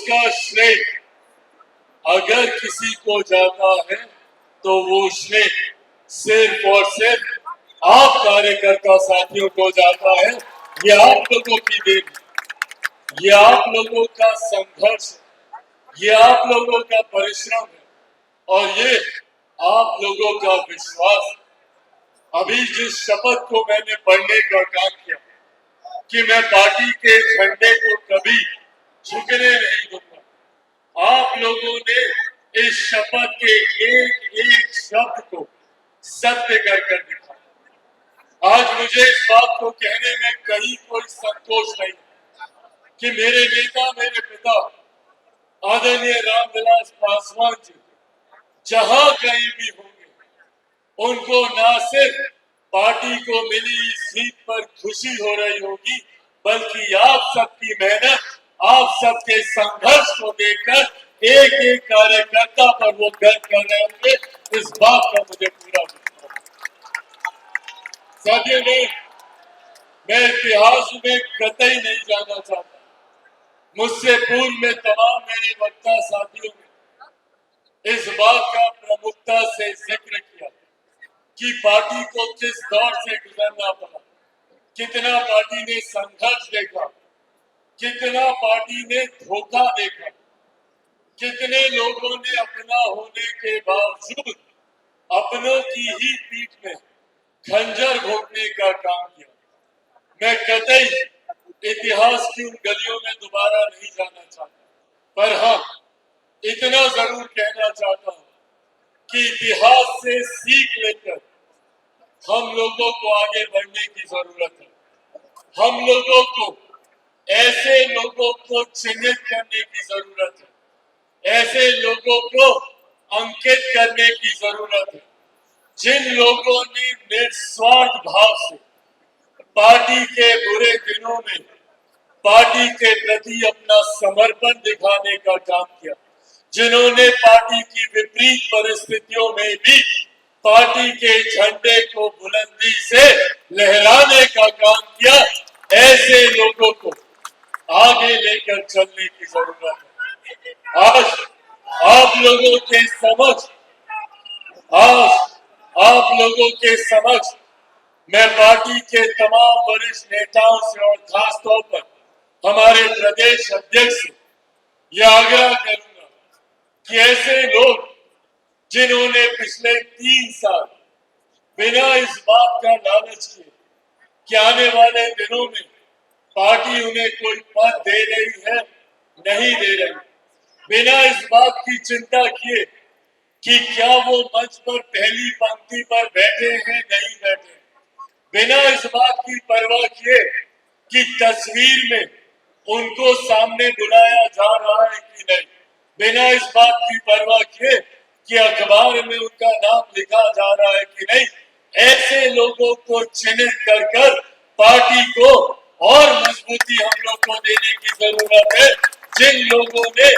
उसका श्रेय अगर किसी को जाता है तो वो श्रेय सिर्फ और सिर्फ आप कार्यकर्ता साथियों को जाता है। ये आप लोगों की देन है, ये आप लोगों का संघर्ष है, ये आप लोगों का परिश्रम है और ये आप लोगों का विश्वास। अभी जिस शपथ को मैंने पढ़ने का काम किया कि मैं पार्टी के झंडे को कभी झुकने नहीं दूंगा, आप लोगों ने इस शपथ के एक एक शब्द को सत्य कर दिखाया। आज मुझे इस बात को कहने में कहीं कोई संकोच नहीं कि मेरे नेता, मेरे पिता आदरणीय रामविलास पासवान जी जहां कहीं भी होंगे, उनको ना सिर्फ पार्टी को मिली इस जीत पर खुशी हो रही होगी, बल्कि आप सबकी मेहनत, आप सबके संघर्ष को देखकर एक एक कार्यकर्ता पर वो गर्व कर रहे होंगे। इस बात का मुझे पूरा विश्वास है। साथियों, मैं इतिहास में कतई नहीं जाना चाहता। मुझसे पूर्व में तमाम मेरे वक्ता साथियों ने इस बात का प्रमुखता से जिक्र किया कि पार्टी को किस दौर से गुजरना पड़ा, कितना पार्टी ने संघर्ष देखा, कितना पार्टी ने धोखा देखा, कितने लोगों ने अपना होने के बावजूद अपनों की ही पीठ में खंजर घोंपने का काम किया। मैं कतई इतिहास की उन गलियों में दोबारा नहीं जाना चाहता, पर हाँ, इतना जरूर कहना चाहता हूं कि इतिहास से सीख लेकर हम लोगों को आगे बढ़ने की जरूरत है। हम लोगों को ऐसे लोगों को चिन्हित करने की जरूरत है, ऐसे लोगों को अंकित करने की जरूरत है जिन लोगों ने निस्वार्थ भाव से पार्टी के बुरे दिनों में पार्टी के प्रति अपना समर्पण दिखाने का काम किया, जिन्होंने पार्टी की विपरीत परिस्थितियों में भी पार्टी के झंडे को बुलंदी से लहराने का काम किया। ऐसे लोगों को आगे लेकर चलने की जरूरत है। आज आप लोगों के समक्ष मैं पार्टी के तमाम वरिष्ठ नेताओं से और खासतौर पर हमारे प्रदेश अध्यक्ष से यह आग्रह करूंगा कि ऐसे लोग जिन्होंने पिछले 3 साल बिना इस बात का लालच किए कि आने वाले दिनों में पार्टी उन्हें कोई पद दे रही है, नहीं दे रही, बिना इस बात की चिंता किए कि क्या वो मंच पर पहली पंक्ति पर बैठे हैं, नहीं बैठे, बिना इस बात की परवाह किए कि तस्वीर में उनको सामने बुलाया जा रहा है कि नहीं, बिना इस बात की परवाह किए कि अखबार में उनका नाम लिखा जा रहा है कि नहीं, ऐसे लोगों को चिन्हित कर पार्टी को और मजबूती हम लोग को देने की जरूरत है, जिन लोगों ने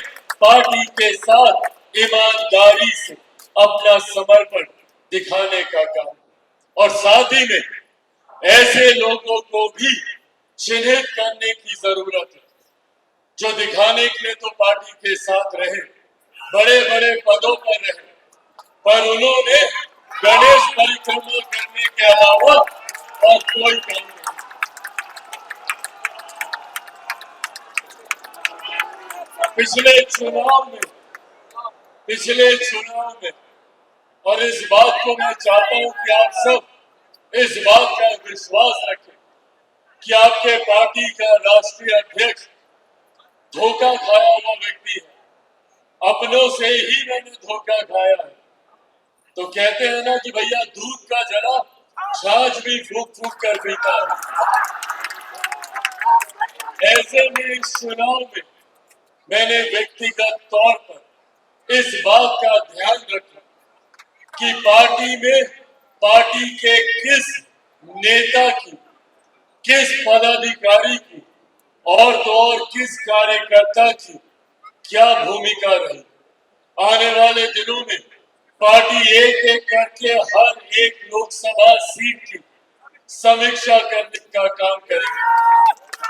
पार्टी के साथ ईमानदारी से अपना समर्पण दिखाने का काम, और साथ ही में ऐसे लोगों को भी चिन्हित करने की जरूरत है जो दिखाने के लिए तो पार्टी के साथ रहे, बड़े बड़े पदों पर रहे, पर उन्होंने गणेश परिक्रमा करने के अलावा और कोई काम नहीं। पिछले चुनाव में और इस बात को मैं चाहता हूं कि आप सब इस बात का विश्वास रखें कि आपके पार्टी का राष्ट्रीय अध्यक्ष धोखा खाया हुआ व्यक्ति है। अपनों से ही मैंने धोखा खाया है। तो कहते हैं ना कि भैया दूध का जरा छाछ भी फूक फूक कर पीता है। ऐसे में इस चुनाव में मैंने व्यक्तिगत तौर पर इस बात का ध्यान रखा कि पार्टी के किस नेता की, किस पदाधिकारी की और तो और किस कार्यकर्ता की क्या भूमिका रही। आने वाले दिनों में पार्टी एक एक करके हर एक लोकसभा सीट की समीक्षा करने का काम करेगी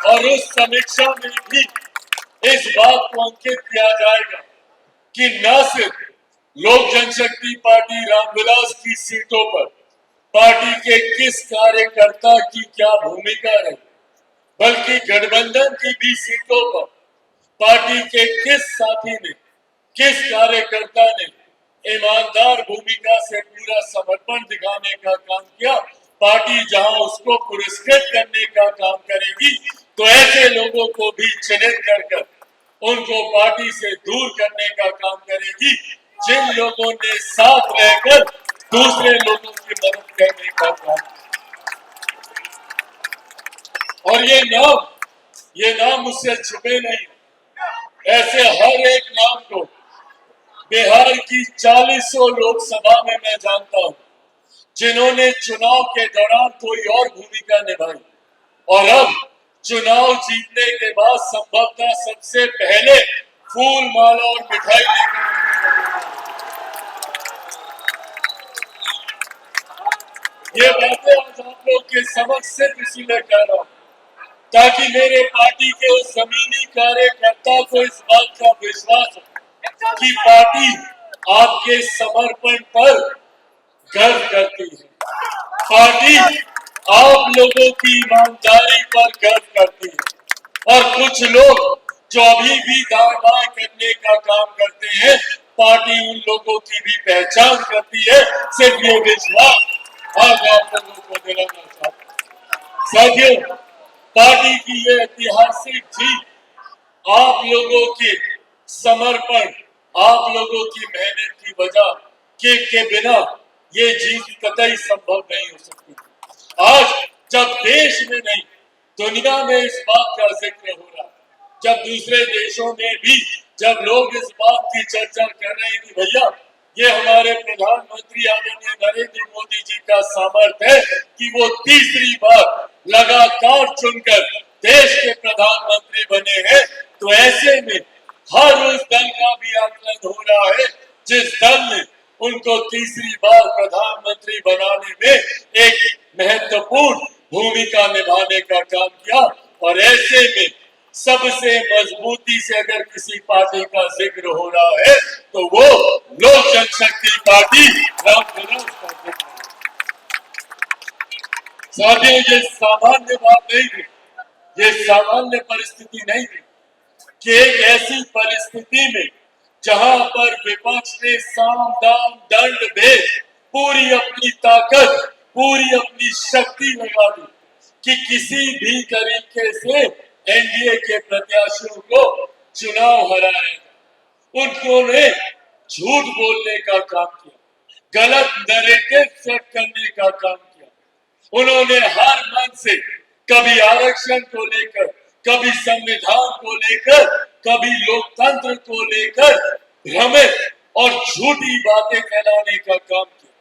और उस समीक्षा में भी इस बात को अंकित किया जाएगा कि न सिर्फ लोक जनशक्ति पार्टी रामविलास की सीटों पर पार्टी के किस कार्यकर्ता की क्या भूमिका रही, बल्कि गठबंधन की भी सीटों पर पार्टी के किस साथी ने, किस कार्यकर्ता ने ईमानदार भूमिका से पूरा समर्पण दिखाने का काम किया। पार्टी जहां उसको पुरस्कृत करने का काम करेगी, तो ऐसे लोगों को भी चिन्हित कर उनको पार्टी से दूर करने का काम करेगी जिन लोगों ने साथ रहकर दूसरे लोगों की मदद करने का काम किया। और ये नाम मुझसे छुपे नहीं। ऐसे हर एक नाम को बिहार की 40 लोकसभा में मैं जानता हूं, जिन्होंने चुनाव के दौरान कोई और भूमिका निभाई और अब चुनाव जीतने के बाद संभवतः सबसे पहले फूल माला और मिठाई लेकर। ये बातें आज आप लोग के समक्ष सिर्फ इसीलिए कह रहा हूं ताकि मेरे पार्टी के उस जमीनी कार्यकर्ता को इस बात का विश्वास हो कि पार्टी आपके समर्पण पर गर्व करती है, पार्टी आप लोगों की ईमानदारी पर गर्व करती है। और कुछ लोग जो अभी भी दावा करने का काम करते हैं, पार्टी उन लोगों की भी पहचान करती है। सिर्फ ये विश्वास आज आप लोगों को दिलाना चाहता हूं। साथियों, पार्टी की ये ऐतिहासिक जीत आप लोगों के समर्पण, आप लोगों की मेहनत की वजह के बिना ये जीत कतई संभव नहीं हो सकती। आज जब देश में नहीं दुनिया में इस बात का जिक्र हो रहा है, जब दूसरे देशों में भी जब लोग इस बात की चर्चा कर रहे हैं कि भैया ये हमारे प्रधानमंत्री आदरणीय नरेंद्र मोदी जी का सामर्थ्य है कि वो तीसरी बार लगातार चुनकर देश के प्रधानमंत्री बने हैं, तो ऐसे में हर उस दल का भी आकलन हो रहा है जिस दल ने उनको तीसरी बार प्रधानमंत्री बनाने में एक महत्वपूर्ण भूमिका निभाने का काम किया। और ऐसे में सबसे मजबूती से अगर किसी पार्टी का जिक्र हो रहा है तो वो लोक जनशक्ति पार्टी रामविलास का जिक्र है। साथियों, ये सामान्य बात नहीं थी, ये सामान्य परिस्थिति नहीं थी कि एक ऐसी परिस्थिति में जहां पर विपक्ष ने साम दाम दंड भेद पूरी अपनी ताकत, पूरी अपनी शक्ति लगा दी कि किसी भी तरीके से एनडीए के प्रत्याशियों को चुनाव हराया। उन्होंने झूठ बोलने का काम किया, गलत नैरेटिव सेट करने का काम किया। उन्होंने हर मन से कभी आरक्षण को लेकर, कभी संविधान को लेकर, कभी लोकतंत्र को लेकर भ्रमित और झूठी बातें फैलाने का काम किया।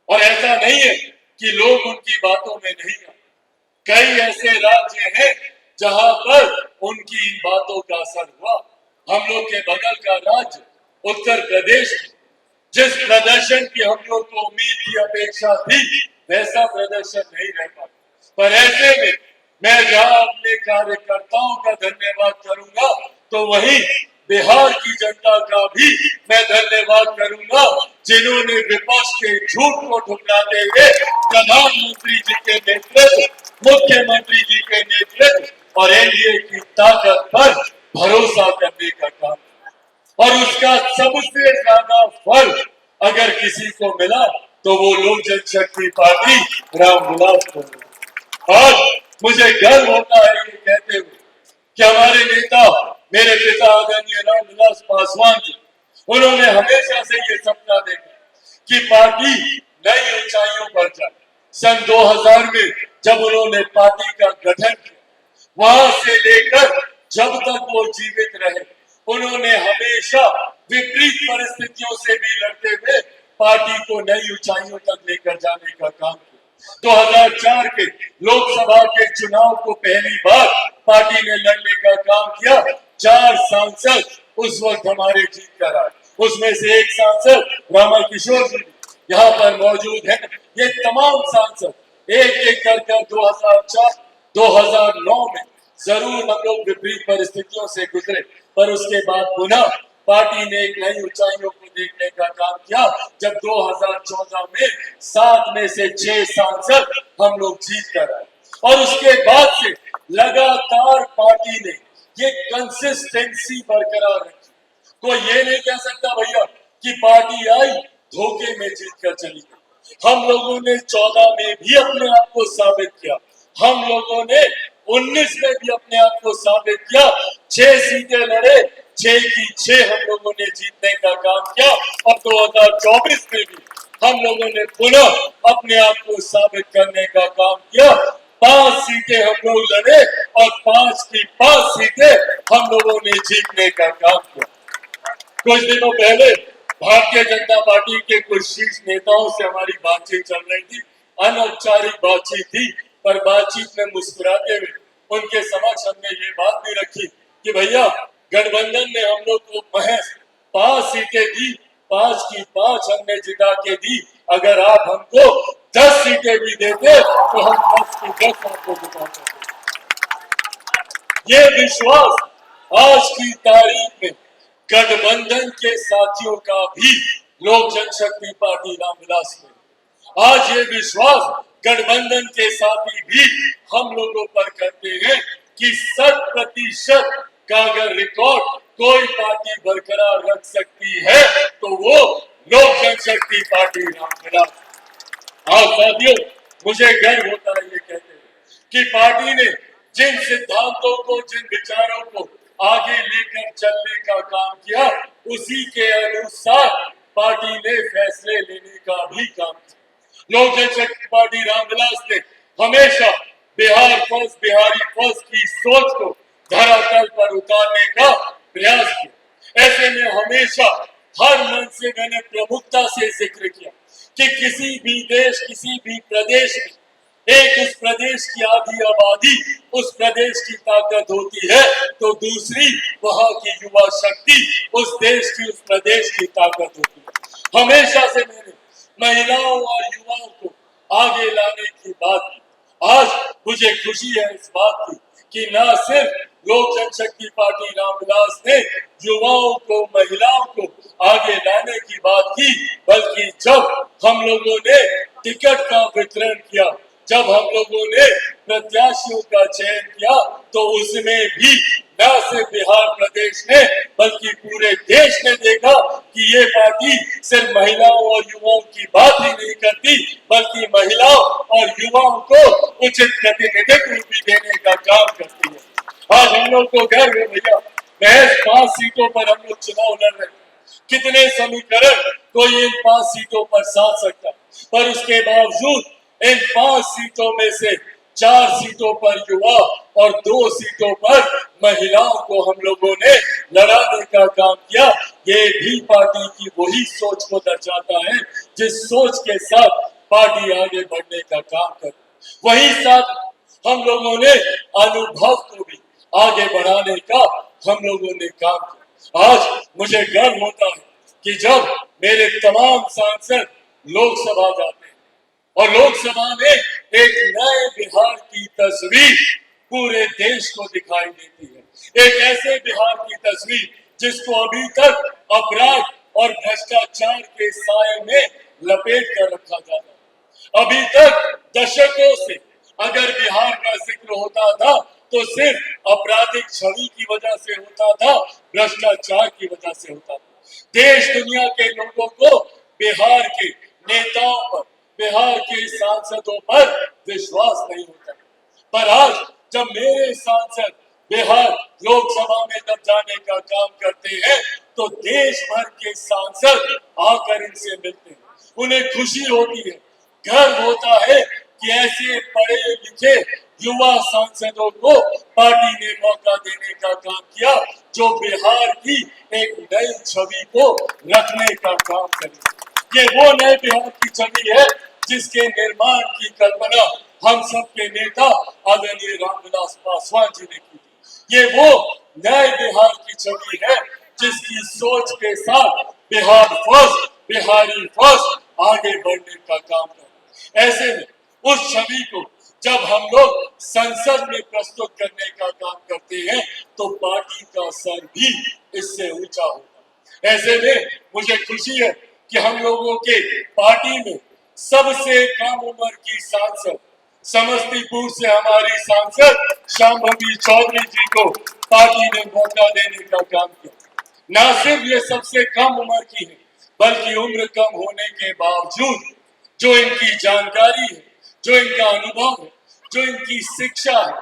और ऐसा नहीं है कि लोग उनकी बातों में नहीं आए। कई ऐसे राज्य हैं जहां पर उनकी इन बातों का असर हुआ। हम लोग के बगल का राज्य उत्तर प्रदेश में जिस प्रदर्शन की हम लोग को उम्मीद की, अपेक्षा थी, वैसा प्रदर्शन नहीं रह पाया। पर ऐसे में मैं जहां अपने कार्यकर्ताओं का धन्यवाद करूंगा, तो वहीं बिहार की जनता का भी मैं धन्यवाद करूंगा जिन्होंने विपक्ष के झूठ को ठुकराते हुए प्रधानमंत्री जी के नेतृत्व, मुख्यमंत्री जी के नेतृत्व और एनडीए की ताकत पर भरोसा करने का काम किया। और उसका सबसे ज्यादा फल अगर किसी को मिला तो वो लोक जनशक्ति पार्टी रामविलास को मिला। आज मुझे गर्व होता है ये कहते हुए कि हमारे नेता, मेरे पिता आदरणीय रामविलास पासवान जी, उन्होंने हमेशा से ये सपना देखा कि पार्टी नई ऊंचाइयों पर जाए। सन 2000 में जब उन्होंने पार्टी का गठन किया, वहां से लेकर जब तक वो जीवित रहे, उन्होंने हमेशा विपरीत परिस्थितियों से भी लड़ते हुए पार्टी को नई ऊंचाइयों तक लेकर जाने का काम किया। 2004 के लोकसभा के चुनाव को पहली बार पार्टी ने लड़ने का काम किया। 4 सांसद उस वक्त हमारे जीत कर आए, उसमें से एक सांसद रामा किशोर जी यहाँ पर मौजूद है। ये तमाम सांसद एक एक कर 2004, 2009 में जरूर हम लोग विपरीत परिस्थितियों से गुजरे, पर उसके बाद पुनः पार्टी ने एक नई ऊंचाइयों को देखने का काम किया, जब 2014 में 7 में से 6 सांसद हम लोग जीत कर आए। और उसके बाद से लगातार पार्टी ने ये कंसिस्टेंसी बरकरार रखी। कोई ये नहीं कह सकता भैया कि पार्टी आई धोखे में जीत कर चली गई। हम लोगों ने 14 में भी अपने आप को साबित किया, हम लोगों ने 19 में भी अपने आप को साबित किया। 6 सीटें लड़े, 6 की 6 हम लोगों ने जीतने का काम किया। अब 2024 में भी हम लोगों ने पुनः अपने आप को साबित करने का काम किया। 5 सीटें हम लोग लड़े और 5 की 5 सीटें हम लोगों ने जीतने का काम किया। कुछ दिनों पहले भारतीय जनता पार्टी के कुछ शीर्ष नेताओं से हमारी बातचीत चल रही थी, अनौपचारिक बातचीत थी, पर बातचीत में मुस्कुराते हुए उनके समक्ष हमने ये बात भी रखी कि भैया गठबंधन ने हम लोग को महज 5 सीटें दी, 5 की 5 हमने जिता के दी। अगर आप हमको 10 सीटें भी देते तो हम 10 की 10 आपको जिता सकते। ये विश्वास आज की तारीख में गठबंधन के साथियों का भी लोक जनशक्ति पार्टी रामविलास में, आज ये विश्वास गठबंधन के साथी भी हम लोगों पर करते हैं कि 100% का अगर रिकॉर्ड कोई पार्टी बरकरार रख सकती है तो वो लोक जनशक्ति पार्टी रामविलास। हाँ साथियों, मुझे गर्व होता है ये कहते हुए कि पार्टी ने जिन सिद्धांतों को, जिन विचारों को आगे लेकर चलने का काम किया, उसी के अनुसार पार्टी ने फैसले लेने का भी काम किया। लोक जनशक्ति पार्टी रामविलास ने हमेशा बिहार फर्स्ट, बिहारी फर्स्ट की सोच को धरातल पर उतारने का प्रयास किया। ऐसे में हमेशा हर मन से मैंने प्रमुखता से जिक्र किया कि किसी भी देश, किसी भी प्रदेश में एक उस प्रदेश की आधी आबादी, उस प्रदेश की ताकत होती है तो दूसरी वहां की युवा शक्ति, उस देश की, उस प्रदेश की ताकत होती है। हमेशा से मैंने महिलाओं और युवाओं को आगे लाने की बात की। आज मुझे खुशी है इस बात की कि न सिर्फ लोक जनशक्ति पार्टी रामविलास ने युवाओं को, महिलाओं को आगे लाने की बात की, बल्कि जब हम लोगों ने टिकट का वितरण किया, जब हम लोगों ने प्रत्याशियों का चयन किया, तो उसमें भी न सिर्फ बिहार प्रदेश ने बल्कि पूरे देश ने देखा कि ये पार्टी सिर्फ महिलाओं और युवाओं की बात ही नहीं करती, बल्कि महिलाओं और युवाओं को उचित प्रतिनिधित्व भी देने का काम करती है। आज हम लोग को गर्व है भैया, महज 5 सीटों पर हम लोग चुनाव लड़ रहे हैं। कितने समीकरण कोई इन 5 सीटों पर साध सकता, पर उसके बावजूद इन 5 सीटों में से 4 सीटों पर युवा और 2 सीटों पर महिलाओं को हम लोगों ने लड़ाने का काम किया। ये भी पार्टी की वही सोच को दर्शाता है जिस सोच के साथ पार्टी आगे बढ़ने का काम कर। वही साथ हम लोगों ने अनुभव को भी आगे बढ़ाने का हम लोगों ने काम किया। आज मुझे गर्व होता है कि जब मेरे तमाम सांसद लोकसभा जाते हैं और लोकसभा में एक नए बिहार की तस्वीर पूरे देश को दिखाई देती है, एक ऐसे बिहार की तस्वीर जिसको अभी तक अपराध और भ्रष्टाचार के साए में लपेट कर रखा जाता है। अभी तक दशकों से अगर बिहार का जिक्र होता था तो सिर्फ आपराधिक छवि की वजह से होता था, भ्रष्टाचार की वजह से होता था। देश दुनिया के लोगों को बिहार के नेताओं पर, बिहार के सांसदों पर विश्वास नहीं होता। पर आज जब मेरे सांसद बिहार लोकसभा में जब जाने का काम करते हैं तो देश भर के सांसद आकर इनसे मिलते हैं, उन्हें खुशी होती है, गर्व होता है कि ऐसे पढ़े लिखे युवा सांसदों को पार्टी ने मौका देने का काम किया जो बिहार की एक नई छवि को रखने का काम करे। ये वो नए बिहार की छवि है जिसके निर्माण की कल्पना हम सब के नेता आदरणीय रामविलास पासवान जी ने की थी। ये वो नए बिहार की छवि है जिसकी सोच के साथ बिहार फर्स्ट, बिहारी फर्स्ट आगे बढ़ने का काम कर। ऐसे में उस छवि को जब हम लोग संसद में प्रस्तुत करने का काम करते हैं तो पार्टी का सर भी इससे ऊंचा होगा। ऐसे में मुझे खुशी है कि हम लोगों के पार्टी में सबसे कम उम्र की सांसद समस्तीपुर से हमारी सांसद शांभवी चौधरी जी को पार्टी ने मौका देने का काम किया। न सिर्फ ये सबसे कम उम्र की है, बल्कि उम्र कम होने के बावजूद जो इनकी जानकारी है, जो इनका अनुभव है, जो इनकी शिक्षा है,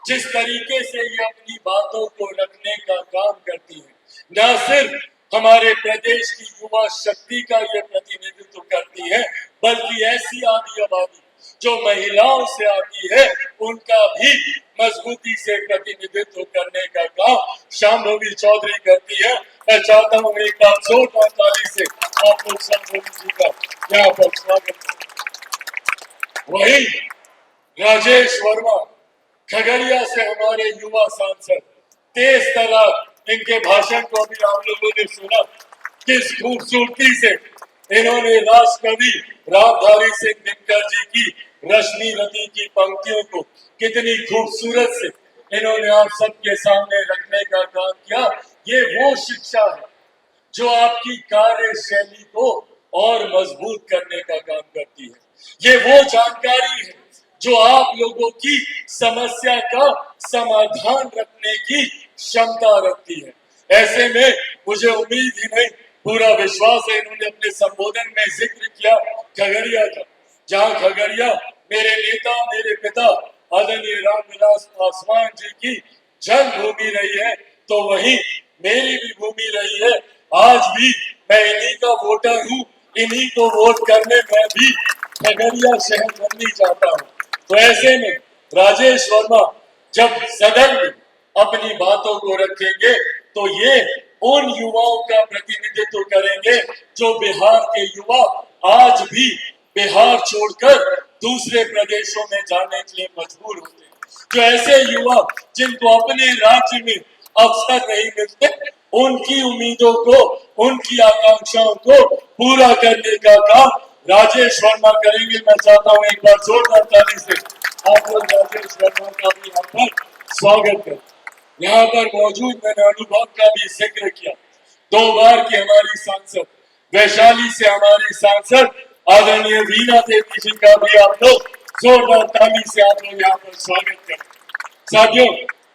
जिस तरीके से ये अपनी बातों को रखने का काम करती है, न सिर्फ हमारे प्रदेश की युवा शक्ति का ये प्रतिनिधित्व करती है, बल्कि ऐसी आदि आबादी जो महिलाओं से आती है उनका भी मजबूती से प्रतिनिधित्व करने का काम शांभवी चौधरी करती है। मैं चाहता हूँ एक बार जोरदार ताली से आप लोग शांभवी जी का यहाँ पर स्वागत करें। वही राजेश वर्मा खगड़िया से हमारे युवा सांसद, तेज तरार इनके भाषण को अभी आप लोगों ने सुना, किस खूबसूरती से इन्होंने राष्ट्रकवि रामधारी सिंह दिनकर जी की रश्मि रति की पंक्तियों को कितनी खूबसूरत से इन्होंने आप सबके सामने रखने का काम किया। ये वो शिक्षा है जो आपकी कार्यशैली को और मजबूत करने का काम करती है। ये वो जानकारी है जो आप लोगों की समस्या का समाधान रखने की क्षमता रखती है। ऐसे में मुझे उम्मीद ही नहीं, पूरा विश्वास है, इन्होंने अपने संबोधन में जिक्र किया खगड़िया का, जहां खगड़िया मेरे नेता, मेरे पिता आदरणीय रामविलास पासवान जी की जन्मभूमि रही है, तो वही मेरी भी भूमि रही है। आज भी मैं इन्हीं का वोटर हूँ, इन्हीं को वोट करने में भी खगड़िया शहर बननी चाहता हूँ। तो ऐसे में राजेश वर्मा जब सदन में अपनी बातों को रखेंगे तो ये उन युवाओं का प्रतिनिधित्व करेंगे जो बिहार के युवा आज भी बिहार छोड़कर दूसरे प्रदेशों में जाने के लिए मजबूर होते हैं, जो ऐसे युवा जिनको अपने राज्य में अवसर नहीं मिलते, उनकी उम्मीदों को, उनकी आकांक्षाओं को पूरा करने का काम राजेश वर्मा करेंगे। मैं चाहता हूं एक बार जोरदार ताली से आप लोग राजेश वर्मा का भी यहाँ पर स्वागत करें। यहाँ पर मौजूद मैंने अनुभव का भी जिक्र किया, 2 बार की हमारी सांसद वैशाली से हमारी सांसद आदरणीय वीणा देवी जी का भी आप लोग जोरदार ताली से आप लोग यहाँ पर स्वागत करें। साथियों,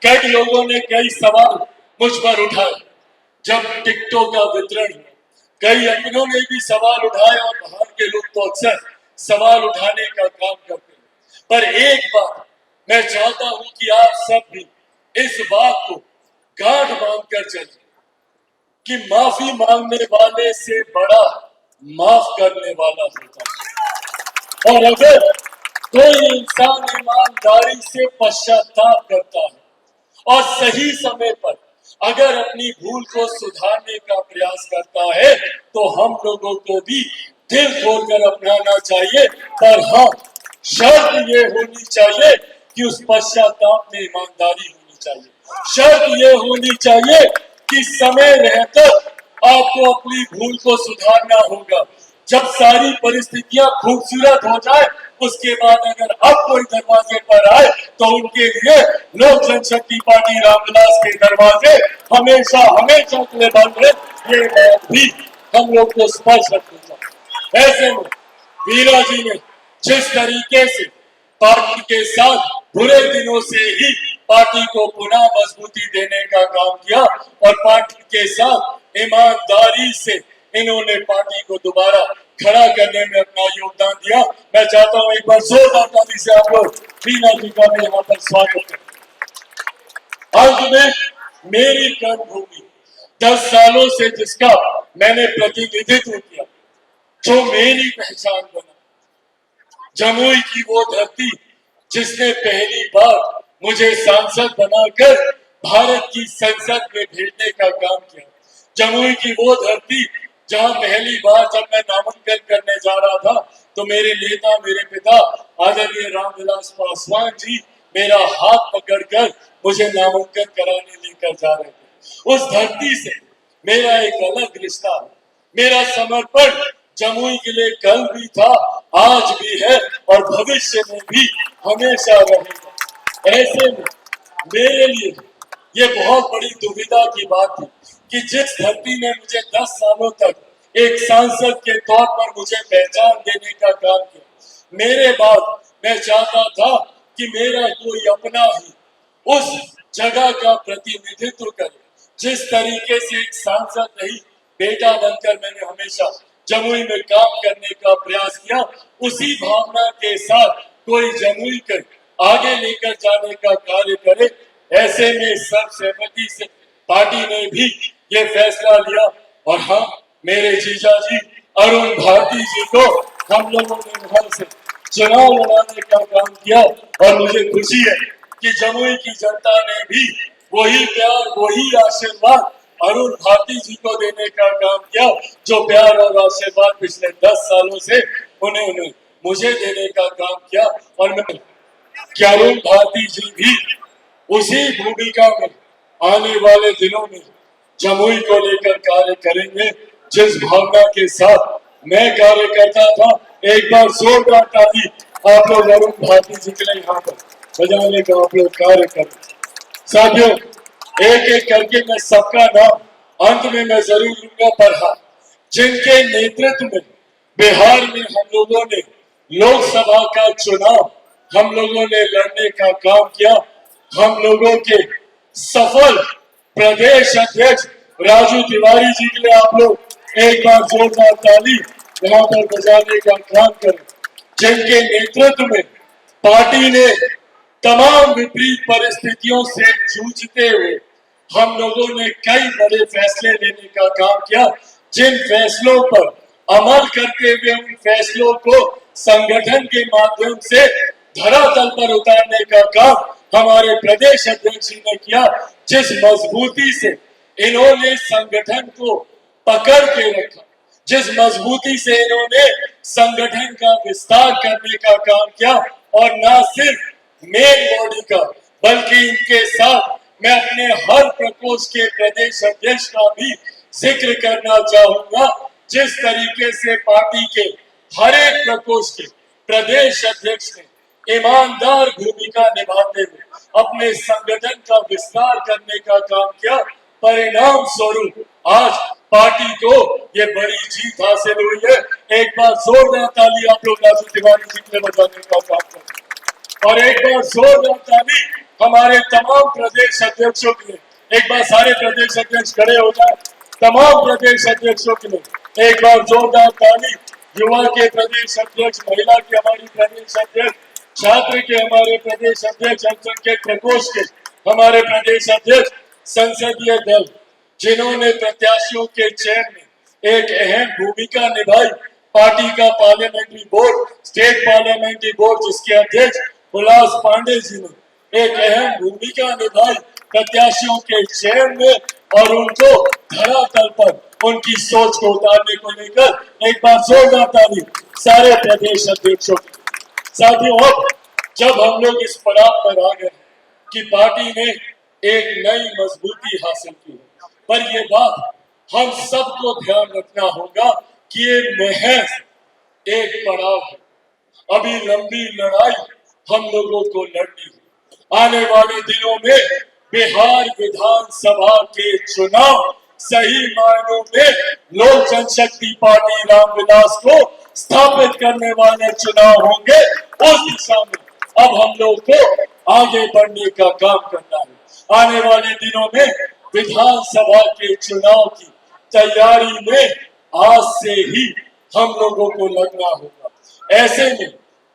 कई लोगों ने कई सवाल मुझ पर उठाए जब टिकटों का वितरण हुआ, कई अपनों ने भी सवाल उठाए और बाहर के लोग तो अक्सर सवाल उठाने का काम करते हैं। पर एक बात मैं चाहता हूं कि आप सब भी इस बात को गांठ बांधकर चलें कि माफी मांगने वाले से बड़ा माफ करने वाला होता है। और अगर कोई इंसान ईमानदारी से पश्चाताप करता है और सही समय पर अगर अपनी भूल को सुधारने का प्रयास करता है तो हम लोगों को भी दिल खोलकर अपनाना चाहिए। पर हाँ, शर्त ये होनी चाहिए कि उस पश्चाताप में ईमानदारी होनी चाहिए। शर्त ये होनी चाहिए कि समय रहकर आपको अपनी भूल को सुधारना होगा। जब सारी परिस्थितियां खूबसूरत हो जाए उसके बाद अगर अब कोई दरवाजे पर आए तो उनके लिए लोक जनशक्ति पार्टी रामविलास के दरवाजे हमेशा हमेशा के लिए बंद है। ये बात भी हम लोग को स्पष्ट रखनी चाहिए। ऐसे में वीरा जी ने जिस तरीके से पार्टी के साथ बुरे दिनों से ही पार्टी को पुनः मजबूती देने का काम किया और पार्टी के साथ ईमानदारी से इन्होंने पार्टी को दोबारा खड़ा करने में अपना योगदान दिया। मैं चाहता हूं एक बार जोरदार ताली से आप लोग वीणा जी का भी यहाँ पर स्वागत करें। अंत में मेरी कर्मभूमि 10 सालों से जिसका मैंने प्रतिनिधित्व किया, जो मेरी पहचान बना, जमुई की वो धरती जिसने पहली बार मुझे सांसद बनाकर भारत की संसद में भेजने का काम किया, जमुई की वो धरती जहां पहली बार जब मैं नामांकन करने जा रहा था तो मेरे नेता, मेरे पिता आदरणीय रामविलास पासवान जी मेरा हाथ पकड़कर मुझे नामांकन कराने लेकर जा रहे थे। उस धरती से मेरा एक अलग रिश्ता है। मेरा समर्पण जमुई के लिए कल भी था, आज भी है और भविष्य में भी हमेशा रहेगा। ऐसे में मेरे लिए ये बहुत बड़ी दुविधा की बात थी कि जिस धरती ने मुझे 10 सालों तक एक सांसद के तौर पर मुझे पहचान देने का काम किया, मेरे बाद मैं चाहता था कि मेरा कोई अपना ही उस जगह का प्रतिनिधित्व करे। जिस तरीके से एक सांसद नहीं, बेटा बनकर मैंने हमेशा जमुई में काम करने का प्रयास किया, उसी भावना के साथ कोई जमुई कर आगे लेकर जाने का कार्य करे। ऐसे में सर्वसहमति से पार्टी ने भी ये फैसला लिया और हाँ, मेरे जीजा जी अरुण भारती जी को हम लोगों ने वहां से चुनाव लड़ाने का काम किया और मुझे खुशी है कि जमुई की जनता ने भी वही प्यार, वही आशीर्वाद अरुण भारती जी को देने का काम किया जो प्यार और आशीर्वाद पिछले 10 सालों से उन्होंने मुझे देने का काम किया। और मैं क्या अरुण भारती जी भी उसी भूमिका में आने वाले दिनों में जमुई को लेकर कार्य करेंगे जिस भावना के साथ मैं कार्य करता था। एक बार जोरदार ताली आप लोग अरुण भारती जी के लिए यहाँ पर बजाने का आप लोग कार्य करें। साथियों, एक एक करके मैं सबका नाम अंत में मैं जरूर लूंगा, पर हाँ, जिनके नेतृत्व में बिहार में हम लोगों ने लोकसभा का चुनाव हम लोगों ने लड़ने का काम किया, हम लोगों के सफल प्रदेश अध्यक्ष राजू तिवारी जी के लिए आप लोग एक बार जोरदार ताली यहाँ पर बजाने का काम करें। जिनके नेतृत्व में पार्टी ने तमाम विपरीत परिस्थितियों से जूझते हुए हम लोगों ने कई बड़े फैसले लेने का काम किया, जिन फैसलों पर अमल करते हुए उन फैसलों को संगठन के माध्यम से धरातल पर उतारने का काम हमारे प्रदेश अध्यक्ष जी ने किया। जिस मजबूती से इन्होंने संगठन को पकड़ के रखा, जिस मजबूती से इन्होंने संगठन का विस्तार करने का काम किया, और न सिर्फ मेन बॉडी का बल्कि इनके साथ मैं अपने हर प्रकोष्ठ के प्रदेश अध्यक्ष का भी जिक्र करना चाहूंगा। जिस तरीके से पार्टी के हर एक प्रकोष्ठ के प्रदेश अध्यक्ष ने ईमानदार भूमिका निभाते हुए अपने संगठन का विस्तार करने का काम किया, परिणाम स्वरूप आज पार्टी को ये बड़ी जीत हासिल हुई है। एक बार जोरदार ताली आप लोग राजू तिवारी जी के बजाने का काम करें और एक बार जोरदार ताली हमारे तमाम प्रदेश अध्यक्षों के लिए। एक बार सारे प्रदेश अध्यक्ष खड़े हो जाए, तमाम प्रदेश अध्यक्षों के लिए एक बार जोरदार ताली। युवा के प्रदेश अध्यक्ष, महिला के हमारी प्रदेश अध्यक्ष, छात्र के हमारे प्रदेश अध्यक्ष, अल्पसंख्यक प्रकोष्ठ के हमारे प्रदेश अध्यक्ष, संसदीय दल जिन्होंने प्रत्याशियों के चयन में एक अहम भूमिका निभाई, पार्टी का parliamentary board, state parliamentary board जिसके अध्यक्ष हुलास पांडे जी ने एक अहम भूमिका निभाई प्रत्याशियों के चयन में और उनको धरातल पर उनकी सोच को उतारने को लेकर एक बार जोरदार ताली सारे प्रदेश अध्यक्षों की। साथियों, अब जब हम लोग इस पड़ाव पर आ गए कि पार्टी ने एक नई मजबूती हासिल की, पर यह बात हम सबको ध्यान रखना होगा कि ये महज एक पड़ाव है। अभी लंबी लड़ाई हम लोगों को लड़नी है। आने वाले दिनों में बिहार विधानसभा के चुनाव सही मायनों में लोक जनशक्ति पार्टी रामविलास को स्थापित करने वाले चुनाव होंगे। उस दिशा में अब हम लोग को आगे बढ़ने का काम करना है। आने वाले दिनों में विधानसभा के चुनाव की तैयारी में आज से ही हम लोगों को लगना होगा। ऐसे में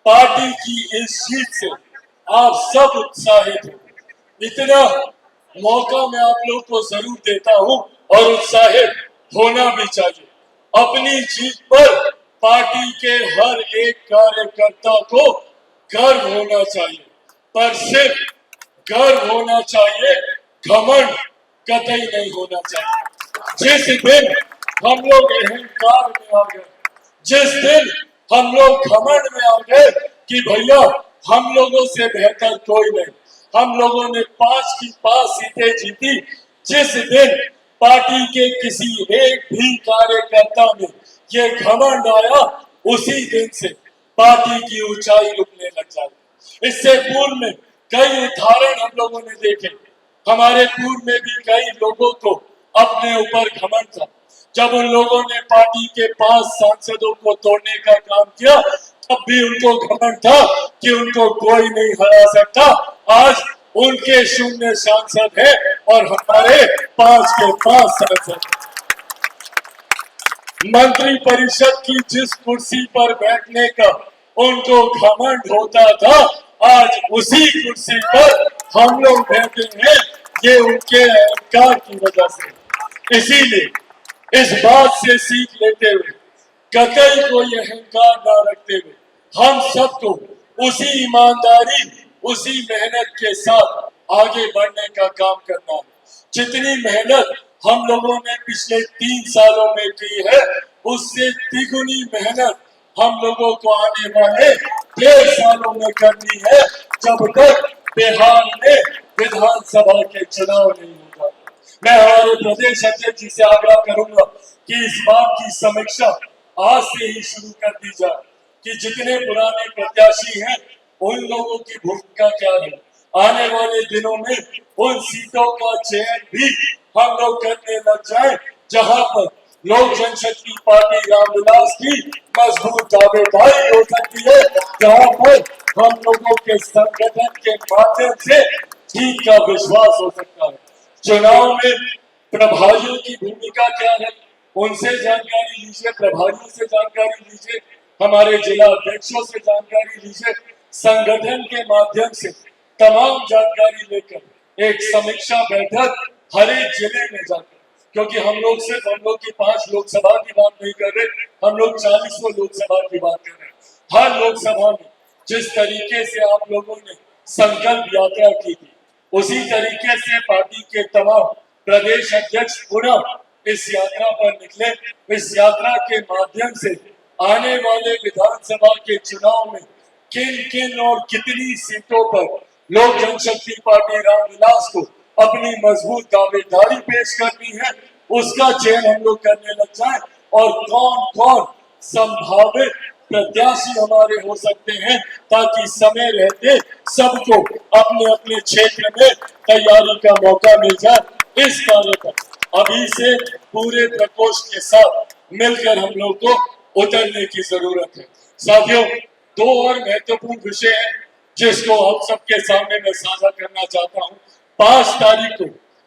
पार्टी की इस जीत से आप सब उत्साहित हैं। इतना मौका मैं आप लोग को जरूर देता हूं और उत्साहित होना भी चाहिए। अपनी जीत पर पार्टी के हर एक कार्यकर्ता को गर्व होना चाहिए, पर सिर्फ गर्व होना चाहिए, घमंड कतई नहीं होना चाहिए। जिस दिन हम लोग अहंकार में आ गए, जिस दिन हम लोग घमंड में आ गए कि भैया हम लोगों से बेहतर कोई नहीं, हम लोगों ने 5 की 5 सीटें जीती, जिस दिन पार्टी के किसी एक भी कार्यकर्ता में ये घमंड आया, उसी दिन से पार्टी की ऊंचाई रुकने लग जाती। इससे पूर्व में कई उदाहरण हम लोगों ने देखे। हमारे पूर्व में भी कई लोगों को अपने ऊपर घमंड था। जब उन लोगों ने पार्टी के 5 सांसदों को तोड़ने का काम किया, तब भी उनको घमंड था कि उनको कोई नहीं हरा सकता। आज उनके 0 सांसद है और हमारे 5 के 5 सांसद। मंत्री परिषद की जिस कुर्सी पर बैठने का उनको घमंड होता था, आज उसी कुर्सी पर हम लोग बैठे हैं। ये उनके अहंकार की वजह से। इसीलिए इस बात से सीख लेते हुए, कतई कोई अहंकार न रखते हुए, हम सबको उसी ईमानदारी, उसी मेहनत के साथ आगे बढ़ने का काम करना है। जितनी मेहनत हम लोगों ने पिछले 3 सालों में की है, उससे द्विगुनी मेहनत हम लोगों को आने वाले 1.5 सालों में करनी है, जब तक बिहार में विधानसभा के चुनाव नहीं होगा। मैं हमारे प्रदेश अध्यक्ष जी से आग्रह करूंगा कि इस बात की समीक्षा आज से ही शुरू कर दी जाए कि जितने पुराने प्रत्याशी हैं, उन लोगों की भूमिका क्या है। आने वाले दिनों में उन सीटों का चयन भी हम लोग करने लग जाए, जहां पर लोक जनशक्ति पार्टी रामविलास की मजबूत दावेदारी हो सकती है, जहां पर हम लोगों के संगठन के माध्यम से जीत का विश्वास हो सकता है। चुनाव में प्रभारियों की भूमिका क्या है, उनसे जानकारी लीजिए, प्रभारियों से जानकारी लीजिए, हमारे जिला अध्यक्षों से जानकारी लीजिए। संगठन के माध्यम से तमाम जानकारी लेकर एक समीक्षा बैठक हर एक जिले में जाकर, क्योंकि हम लोग सिर्फ हम लोग की 5 लोकसभा की बात नहीं कर रहे, हम लोग 40 लोकसभा की बात कर रहे हैं। हर लोकसभा में जिस तरीके से आप लोगों ने संकल्प यात्रा की थी, उसी तरीके से पार्टी के तमाम प्रदेश अध्यक्ष पुनः इस यात्रा पर निकले। इस यात्रा के माध्यम से आने वाले विधानसभा के चुनाव में किन किन और कितनी सीटों पर लोक जनशक्ति पार्टी रामविलास को अपनी मजबूत दावेदारी पेश करनी है, उसका चयन हम लोग करने लग जाए, और कौन कौन संभावित प्रत्याशी हमारे हो सकते हैं, ताकि समय रहते सबको अपने अपने क्षेत्र में तैयारी का मौका मिल जाए। इस कार्य पर अभी से पूरे प्रकोष्ठ के साथ मिलकर हम लोग को उतरने की जरूरत है। साथियों, 2 और महत्वपूर्ण विषय हैं जिसको आप सबके सामने मैं साझा करना चाहता हूं। 5 तारीख को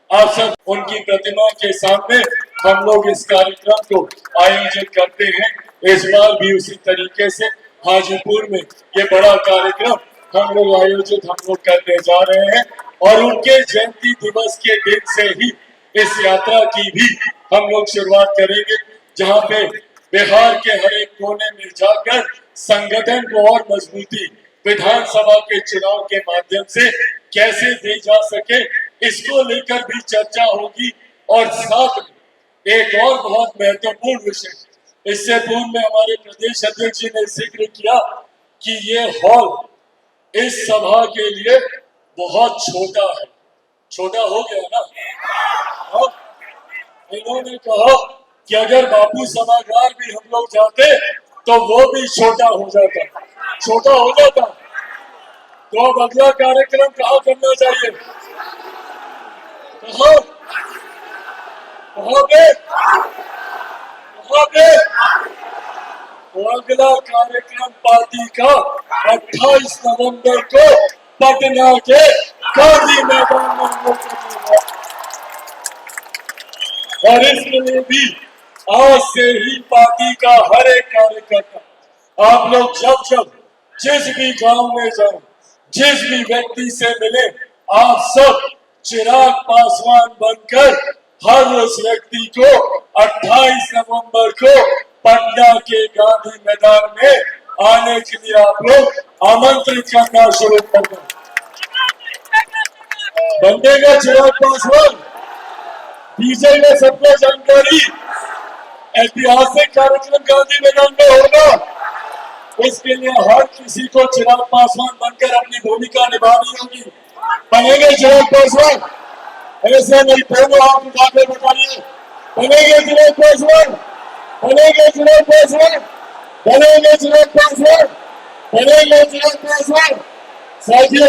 आप सब उनकी प्रतिमा के सामने हम लोग इस कार्यक्रम को आयोजित करते हैं। इस बार भी उसी तरीके से हाजीपुर में ये बड़ा कार्यक्रम हम लोग करने जा रहे हैं, और उनके जयंती दिवस के दिन से ही इस यात्रा की भी हम लोग शुरुआत करेंगे, जहां पे बिहार के हर एक कोने में जाकर संगठन को और मजबूती विधानसभा के चुनाव के माध्यम से कैसे दी जा सके, इसको लेकर भी चर्चा होगी। और साथ में एक और बहुत महत्वपूर्ण विषय, इससे पूर्व में हमारे प्रदेश अध्यक्ष जी ने जिक्र किया कि ये हॉल इस सभा के लिए बहुत छोटा है। छोटा हो गया ना? हाँ? इन्होंने कहा कि अगर बापू सभागार भी हम लोग जाते तो वो भी छोटा हो जाता। छोटा हो जाता तो अब अगला कार्यक्रम कहाँ करना चाहिए? कहाँ पे? तो अगला कार्यक्रम पार्टी का 28 नवंबर को पटना के गांधी मैदान में हम लोग करेंगे, और इसके लिए भी आज से ही पार्टी का हर एक कार्यकर्ता, आप लोग जब जब जिस भी गांव में जाएं, जिस भी व्यक्ति से मिले, आप सब चिराग पासवान बनकर हर उस व्यक्ति को 28 नवंबर को पटना के गांधी मैदान में आने के लिए आप लोग आमंत्रित करना शुरू कर दें। बनेगा चिराग पासवान? डीजे में सबको जानकारी, ऐतिहासिक कार्यक्रम गांधी मैदान में होगा। इसके लिए हर किसी को चिराग पासवान बनकर अपनी भूमिका निभानी होगी। बनेंगे चिराग पासवान? ऐसे नहीं, पहले आप उठाकर बताइए, बनेंगे चिराग पासवान? बनेंगे चिराग पासवान? बनेंगे चिराग पासवान? बड़े लोग साथियों,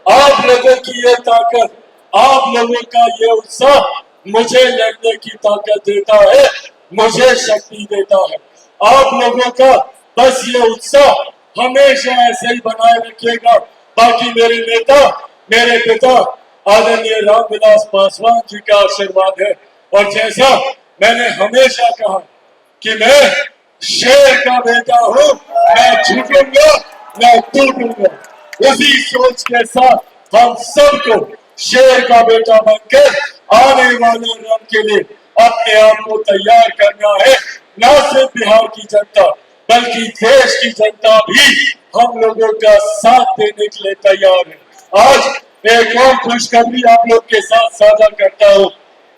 आप लोगों की ये ताकत, आप लोगों का ये उत्साह मुझे लड़ने की ताकत देता है, मुझे शक्ति देता है। आप लोगों का बस ये उत्साह हमेशा ऐसे ही बनाए रखिएगा। बाकी मेरे नेता, मेरे पिता आदरणीय रामविलास पासवान जी का आशीर्वाद है। और जैसा मैंने हमेशा कहा कि मैं शेर का बेटा हूं, मैं झुकूंगा, मैं टूटूंगा। उसी सोच के साथ हम सबको शेर का बेटा बनकर आने वाले रन के लिए अपने आप को तैयार करना है। न सिर्फ बिहार की जनता बल्कि देश की जनता भी हम लोगों का साथ देने के लिए तैयार है। आज एक और खुशखबरी आप लोग के साथ साझा करता हूँ।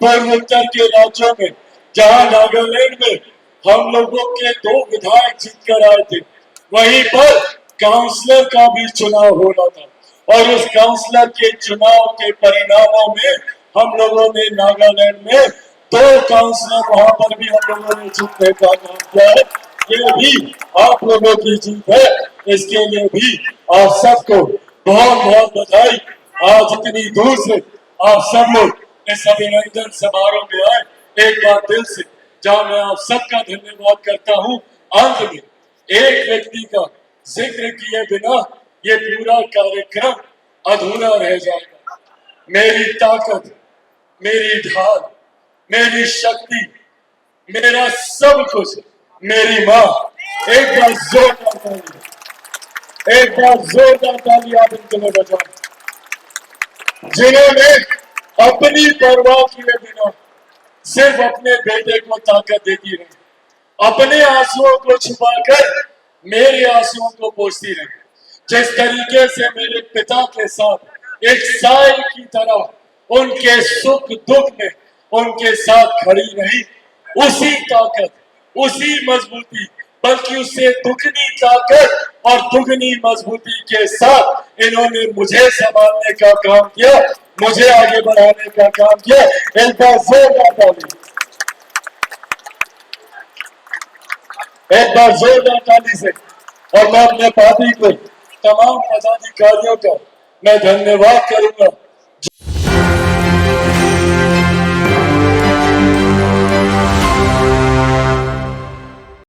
पूर्वोत्तर के राज्यों में, जहां नागालैंड में हम लोगों के 2 विधायक जीत कर आए थे, वहीं पर काउंसलर का भी चुनाव हो रहा था। और उस काउंसलर के चुनाव के परिणामों में हम लोगों ने नागालैंड में 2 काउंसलर वहां पर भी हम लोगों ने जीतने का काम किया है। ये भी आप लोगों की जीत है। इसके लिए भी आप सबको बहुत बहुत बधाई। आज इतनी दूर से आप सब लोग इस अभिनंदन समारोह में आए, एक बार दिल से जहां मैं आप सबका धन्यवाद करता हूं। अंत में एक व्यक्ति का जिक्र किए बिना ये पूरा कार्यक्रम अधूरा रह जाएगा। मेरी ताकत, मेरी ढाल, मेरी शक्ति, मेरा सब कुछ मेरी माँ। एक बार जोरदार ताली, एक बार जोरदार ताली आप इनके लिए बजाएं, जिन्होंने अपनी परवाह किए बिना सिर्फ अपने बेटे को ताकत देती रही, अपने आंसुओं को छुपाकर मेरे आंसुओं को पोंछती रही। जिस तरीके से मेरे पिता के साथ एक साई की तरह उनके सुख दुख में उनके साथ खड़ी रही, उसी ताकत, उसी मजबूती, बल्कि उससे दुगनी ताकत और दुगनी मजबूती के साथ इन्होंने मुझे संभालने का काम किया, मुझे आगे बढ़ाने का काम किया। एक बार जोरदार ताली, एक बार जोरदार ताली से। और मैं अपने पार्टी को, तमाम पदाधिकारियों का मैं धन्यवाद करूंगा।